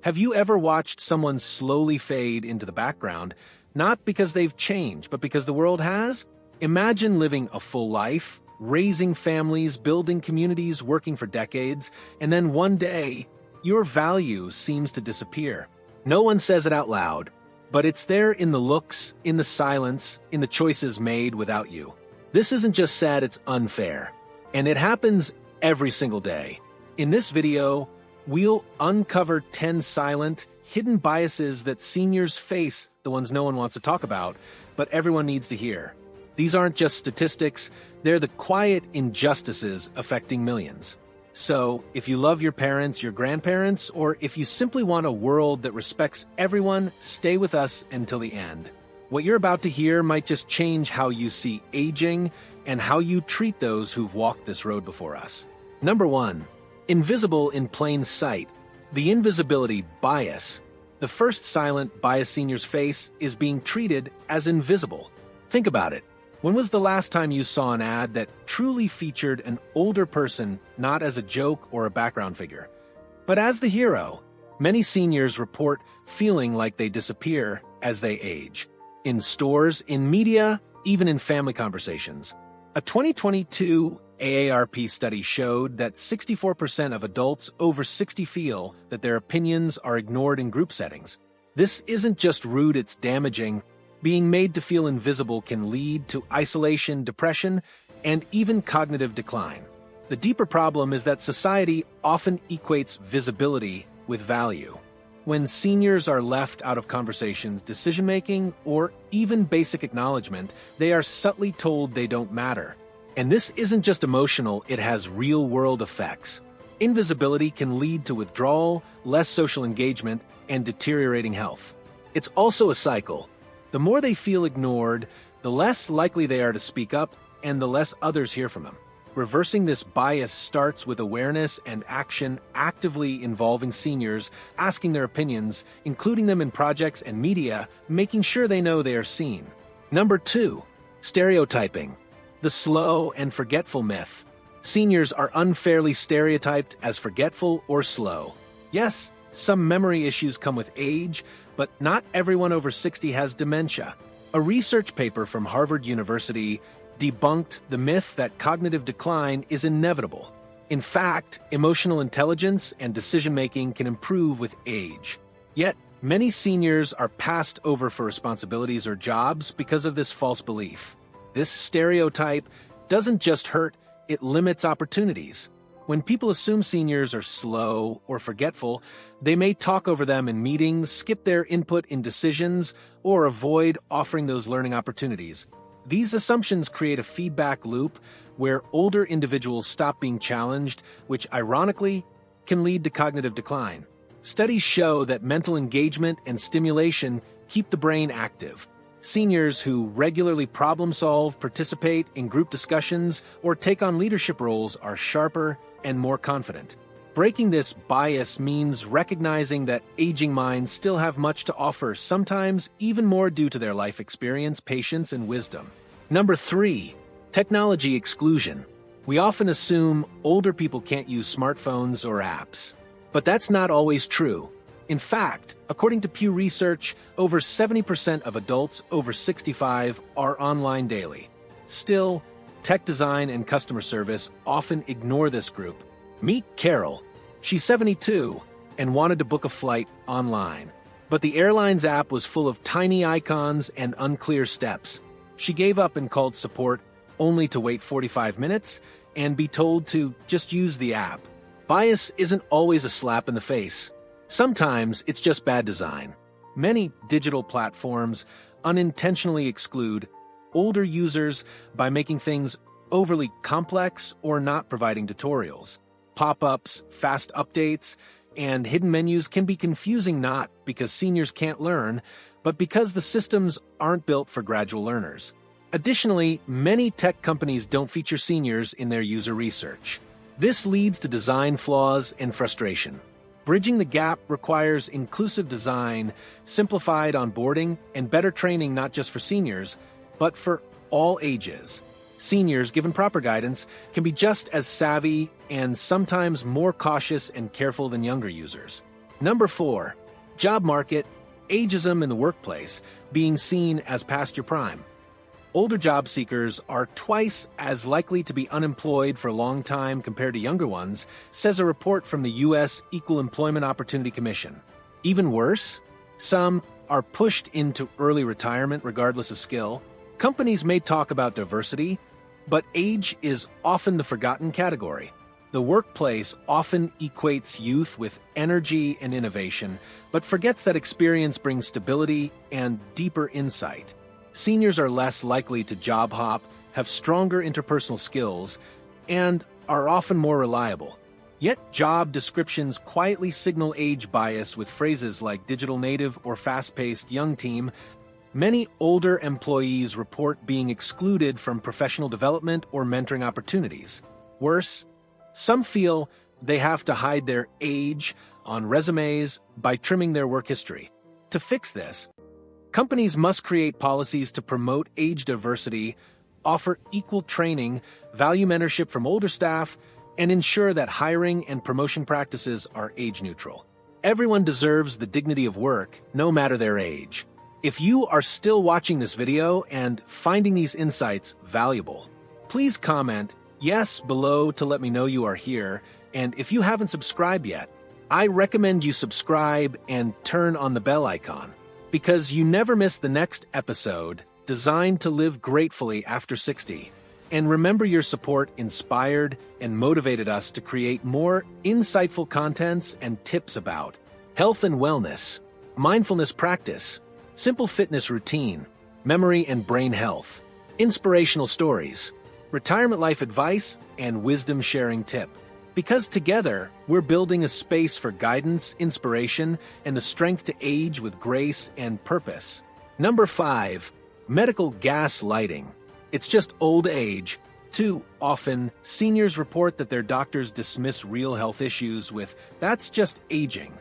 Have you ever watched someone slowly fade into the background, not because they've changed, but because the world has? Imagine living a full life, raising families, building communities, working for decades, and then one day, your value seems to disappear. No one says it out loud, but it's there in the looks, in the silence, in the choices made without you. This isn't just sad, it's unfair. And it happens every single day. In this video, we'll uncover 10 silent, hidden biases that seniors face, the ones no one wants to talk about, but everyone needs to hear. These aren't just statistics, they're the quiet injustices affecting millions. So, if you love your parents, your grandparents, or if you simply want a world that respects everyone, stay with us until the end. What you're about to hear might just change how you see aging and how you treat those who've walked this road before us. Number 1. Invisible in plain sight. The invisibility bias. The first silent bias seniors face is being treated as invisible. Think about it. When was the last time you saw an ad that truly featured an older person not as a joke or a background figure, but as the hero? Many seniors report feeling like they disappear as they age. In stores, in media, even in family conversations. A 2022 AARP study showed that 64% of adults over 60 feel that their opinions are ignored in group settings. This isn't just rude, it's damaging. Being made to feel invisible can lead to isolation, depression, and even cognitive decline. The deeper problem is that society often equates visibility with value. When seniors are left out of conversations, decision-making, or even basic acknowledgement, they are subtly told they don't matter. And this isn't just emotional, it has real-world effects. Invisibility can lead to withdrawal, less social engagement, and deteriorating health. It's also a cycle. The more they feel ignored, the less likely they are to speak up, and the less others hear from them. Reversing this bias starts with awareness and action, actively involving seniors, asking their opinions, including them in projects and media, making sure they know they are seen. Number 2. Stereotyping. The slow and forgetful myth. Seniors are unfairly stereotyped as forgetful or slow. Yes, some memory issues come with age, but not everyone over 60 has dementia. A research paper from Harvard University debunked the myth that cognitive decline is inevitable. In fact, emotional intelligence and decision-making can improve with age. Yet, many seniors are passed over for responsibilities or jobs because of this false belief. This stereotype doesn't just hurt, it limits opportunities. When people assume seniors are slow or forgetful, they may talk over them in meetings, skip their input in decisions, or avoid offering those learning opportunities. These assumptions create a feedback loop where older individuals stop being challenged, which ironically can lead to cognitive decline. Studies show that mental engagement and stimulation keep the brain active. Seniors who regularly problem-solve, participate in group discussions, or take on leadership roles are sharper and more confident. Breaking this bias means recognizing that aging minds still have much to offer, sometimes even more due to their life experience, patience, and wisdom. Number 3. Technology exclusion. We often assume older people can't use smartphones or apps. But that's not always true. In fact, according to Pew Research, over 70% of adults over 65 are online daily. Still, tech design and customer service often ignore this group. Meet Carol. She's 72 and wanted to book a flight online. But the airline's app was full of tiny icons and unclear steps. She gave up and called support, only to wait 45 minutes and be told to just use the app. Bias isn't always a slap in the face. Sometimes it's just bad design. Many digital platforms unintentionally exclude older users by making things overly complex or not providing tutorials. Pop-ups, fast updates, and hidden menus can be confusing not because seniors can't learn, but because the systems aren't built for gradual learners. Additionally, many tech companies don't feature seniors in their user research. This leads to design flaws and frustration. Bridging the gap requires inclusive design, simplified onboarding, and better training not just for seniors, but for all ages. Seniors, given proper guidance, can be just as savvy and sometimes more cautious and careful than younger users. Number 4. Job market, ageism in the workplace, being seen as past your prime. Older job seekers are twice as likely to be unemployed for a long time compared to younger ones, says a report from the U.S. Equal Employment Opportunity Commission. Even worse, some are pushed into early retirement regardless of skill. Companies may talk about diversity, but age is often the forgotten category. The workplace often equates youth with energy and innovation, but forgets that experience brings stability and deeper insight. Seniors are less likely to job hop, have stronger interpersonal skills, and are often more reliable. Yet job descriptions quietly signal age bias with phrases like digital native or fast-paced young team. Many older employees report being excluded from professional development or mentoring opportunities. Worse, some feel they have to hide their age on resumes by trimming their work history. To fix this, companies must create policies to promote age diversity, offer equal training, value mentorship from older staff, and ensure that hiring and promotion practices are age-neutral. Everyone deserves the dignity of work, no matter their age. If you are still watching this video and finding these insights valuable, please comment yes below to let me know you are here, and if you haven't subscribed yet, I recommend you subscribe and turn on the bell icon, because you never miss the next episode designed to live gratefully after 60. And remember, your support inspired and motivated us to create more insightful contents and tips about health and wellness, mindfulness practice, simple fitness routine, memory and brain health, inspirational stories, retirement life advice, and wisdom sharing tip. Because together, we're building a space for guidance, inspiration, and the strength to age with grace and purpose. Number 5. Medical gaslighting. It's just old age. Too often, seniors report that their doctors dismiss real health issues with, "That's just aging."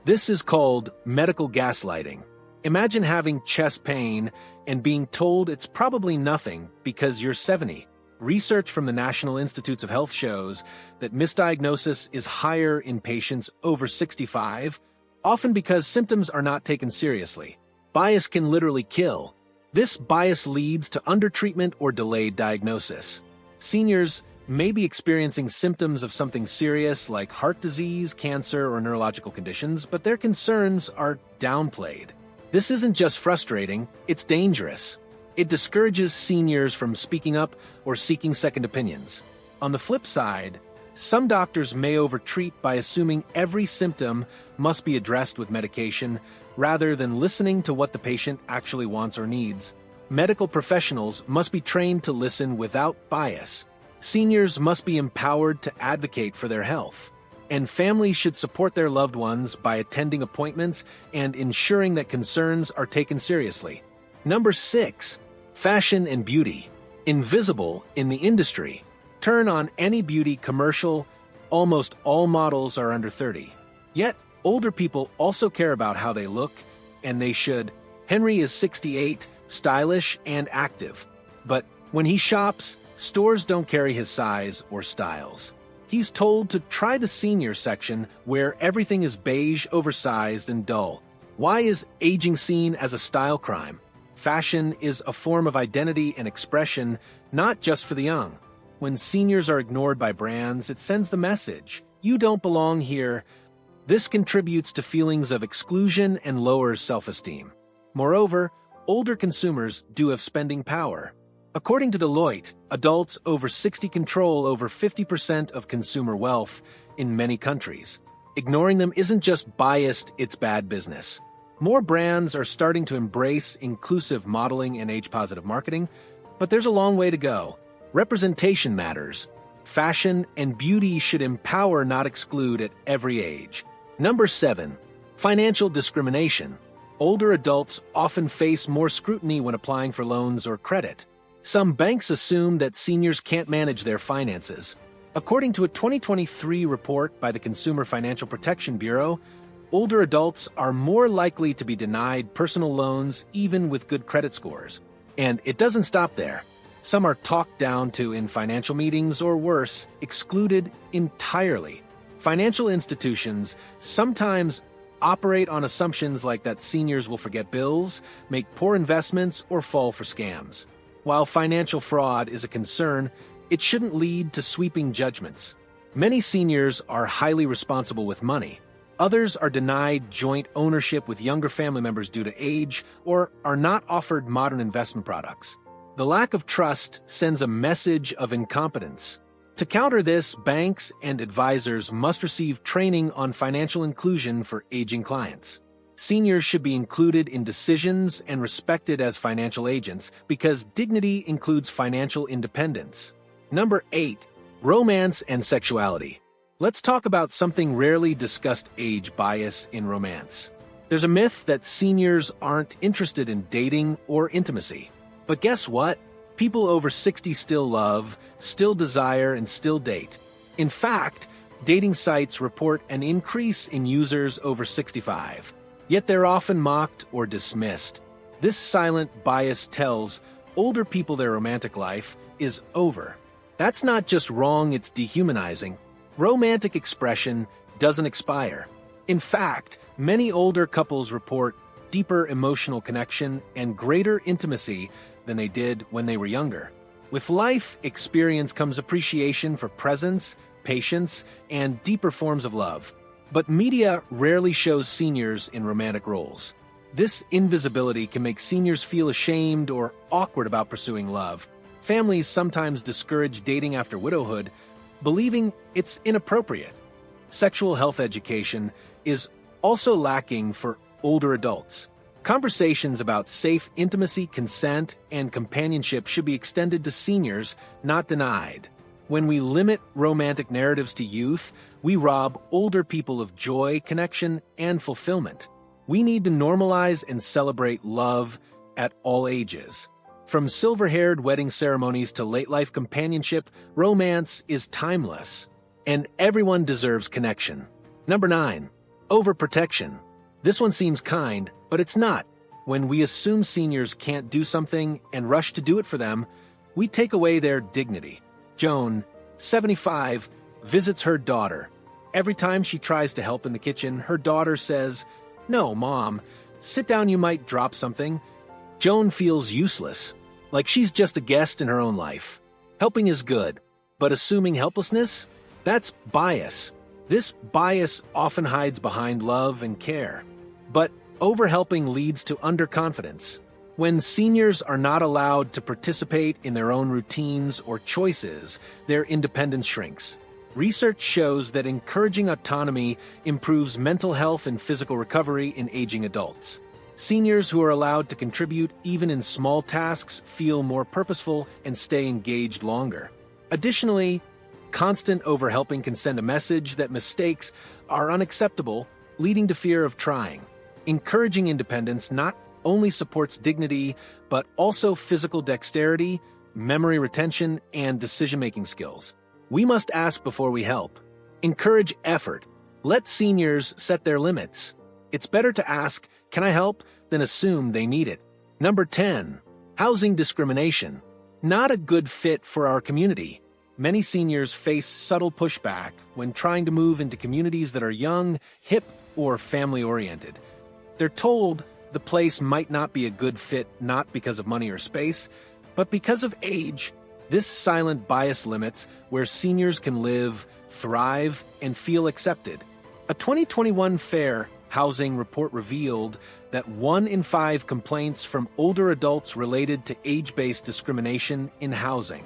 This is called medical gaslighting. Imagine having chest pain and being told it's probably nothing because you're 70. Research from the National Institutes of Health shows that misdiagnosis is higher in patients over 65, often because symptoms are not taken seriously. Bias can literally kill. This bias leads to undertreatment or delayed diagnosis. Seniors may be experiencing symptoms of something serious like heart disease, cancer, or neurological conditions, but their concerns are downplayed. This isn't just frustrating, it's dangerous. It discourages seniors from speaking up or seeking second opinions. On the flip side, some doctors may overtreat by assuming every symptom must be addressed with medication rather than listening to what the patient actually wants or needs. Medical professionals must be trained to listen without bias. Seniors must be empowered to advocate for their health. And families should support their loved ones by attending appointments and ensuring that concerns are taken seriously. Number 6. Fashion and beauty. Invisible in the industry. Turn on any beauty commercial, almost all models are under 30. Yet, older people also care about how they look, and they should. Henry is 68, stylish and active. But when he shops, stores don't carry his size or styles. He's told to try the senior section where everything is beige, oversized, and dull. Why is aging seen as a style crime? Fashion is a form of identity and expression, not just for the young. When seniors are ignored by brands, it sends the message, "You don't belong here." This contributes to feelings of exclusion and lowers self-esteem. Moreover, older consumers do have spending power. According to Deloitte, adults over 60 control over 50% of consumer wealth in many countries. Ignoring them isn't just biased, it's bad business. More brands are starting to embrace inclusive modeling and age-positive marketing, but there's a long way to go. Representation matters. Fashion and beauty should empower, not exclude, at every age. Number 7. Financial discrimination. Older adults often face more scrutiny when applying for loans or credit. Some banks assume that seniors can't manage their finances. According to a 2023 report by the Consumer Financial Protection Bureau, older adults are more likely to be denied personal loans even with good credit scores. And it doesn't stop there. Some are talked down to in financial meetings or worse, excluded entirely. Financial institutions sometimes operate on assumptions like that seniors will forget bills, make poor investments, or fall for scams. While financial fraud is a concern, it shouldn't lead to sweeping judgments. Many seniors are highly responsible with money. Others are denied joint ownership with younger family members due to age or are not offered modern investment products. The lack of trust sends a message of incompetence. To counter this, banks and advisors must receive training on financial inclusion for aging clients. Seniors should be included in decisions and respected as financial agents because dignity includes financial independence. Number 8. Romance and sexuality. Let's talk about something rarely discussed: age bias in romance. There's a myth that seniors aren't interested in dating or intimacy. But guess what? People over 60 still love, still desire, and still date. In fact, dating sites report an increase in users over 65. Yet they're often mocked or dismissed. This silent bias tells older people their romantic life is over. That's not just wrong, it's dehumanizing. Romantic expression doesn't expire. In fact, many older couples report deeper emotional connection and greater intimacy than they did when they were younger. With life experience comes appreciation for presence, patience, and deeper forms of love. But media rarely shows seniors in romantic roles. This invisibility can make seniors feel ashamed or awkward about pursuing love. Families sometimes discourage dating after widowhood, believing it's inappropriate. Sexual health education is also lacking for older adults. Conversations about safe intimacy, consent, and companionship should be extended to seniors, not denied. When we limit romantic narratives to youth, we rob older people of joy, connection, and fulfillment. We need to normalize and celebrate love at all ages. From silver-haired wedding ceremonies to late-life companionship, romance is timeless, and everyone deserves connection. Number 9. Overprotection. This one seems kind, but it's not. When we assume seniors can't do something and rush to do it for them, we take away their dignity. Joan, 75, visits her daughter. Every time she tries to help in the kitchen, her daughter says, "No, Mom, sit down, you might drop something." Joan feels useless, like she's just a guest in her own life. Helping is good, but assuming helplessness? That's bias. This bias often hides behind love and care. But overhelping leads to underconfidence. When seniors are not allowed to participate in their own routines or choices, their independence shrinks. Research shows that encouraging autonomy improves mental health and physical recovery in aging adults. Seniors who are allowed to contribute even in small tasks feel more purposeful and stay engaged longer. Additionally, constant overhelping can send a message that mistakes are unacceptable, leading to fear of trying. Encouraging independence not only supports dignity, but also physical dexterity, memory retention, and decision-making skills. We must ask before we help. Encourage effort. Let seniors set their limits. It's better to ask, "Can I help?" than assume they need it. Number 10. Housing discrimination. Not a good fit for our community. Many seniors face subtle pushback when trying to move into communities that are young, hip, or family-oriented. They're told the place might not be a good fit not because of money or space, but because of age. This silent bias limits where seniors can live, thrive, and feel accepted. A 2021 Fair Housing report revealed that 1 in 5 complaints from older adults related to age-based discrimination in housing.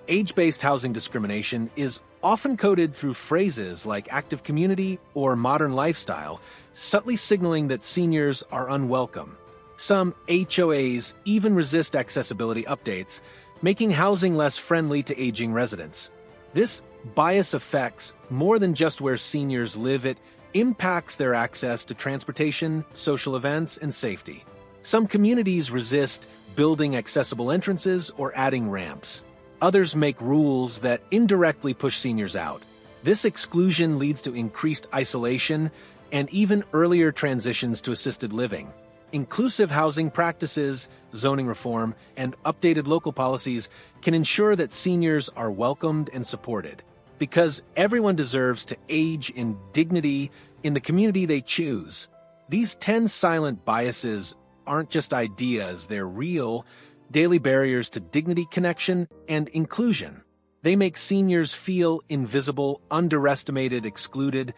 Age-based housing discrimination is often coded through phrases like active community or modern lifestyle, subtly signaling that seniors are unwelcome. Some HOAs even resist accessibility updates, making housing less friendly to aging residents. This bias affects more than just where seniors live. It impacts their access to transportation, social events, and safety. Some communities resist building accessible entrances or adding ramps. Others make rules that indirectly push seniors out. This exclusion leads to increased isolation and even earlier transitions to assisted living. Inclusive housing practices, zoning reform, and updated local policies can ensure that seniors are welcomed and supported. because everyone deserves to age in dignity in the community they choose. These 10 silent biases aren't just ideas, they're real, daily barriers to dignity, connection, and inclusion. They make seniors feel invisible, underestimated, excluded,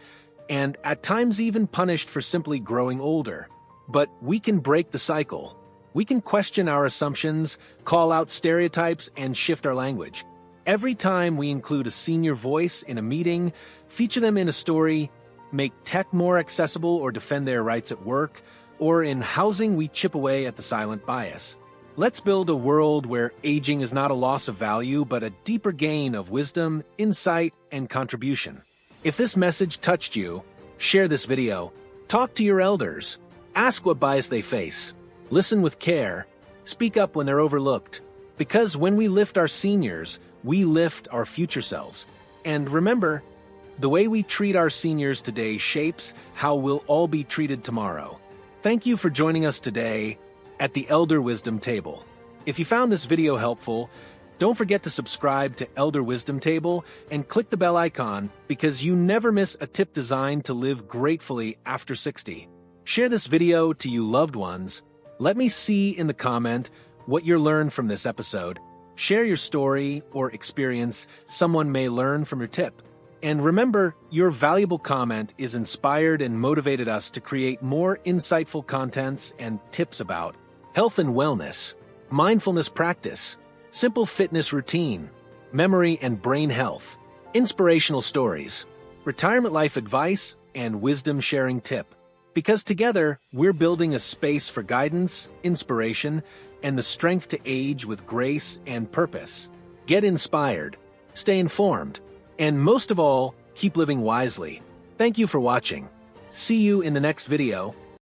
and at times even punished for simply growing older. But we can break the cycle. We can question our assumptions, call out stereotypes, and shift our language. Every time we include a senior voice in a meeting, feature them in a story, make tech more accessible or defend their rights at work, or in housing, we chip away at the silent bias. Let's build a world where aging is not a loss of value, but a deeper gain of wisdom, insight, and contribution. If this message touched you, share this video, talk to your elders, ask what bias they face, listen with care, speak up when they're overlooked. Because when we lift our seniors, we lift our future selves. And remember, the way we treat our seniors today shapes how we'll all be treated tomorrow. Thank you for joining us today at the Elder Wisdom Table. If you found this video helpful, don't forget to subscribe to Elder Wisdom Table and click the bell icon because you never miss a tip designed to live gratefully after 60. Share this video to your loved ones. Let me see in the comment what you learned from this episode. Share your story or experience someone may learn from your tip. And remember, your valuable comment is inspired and motivated us to create more insightful contents and tips about health and wellness, mindfulness practice, simple fitness routine, memory and brain health, inspirational stories, retirement life advice, and wisdom sharing tip. Because together, we're building a space for guidance, inspiration, and the strength to age with grace and purpose. Get inspired, stay informed, and most of all, keep living wisely. Thank you for watching. See you in the next video.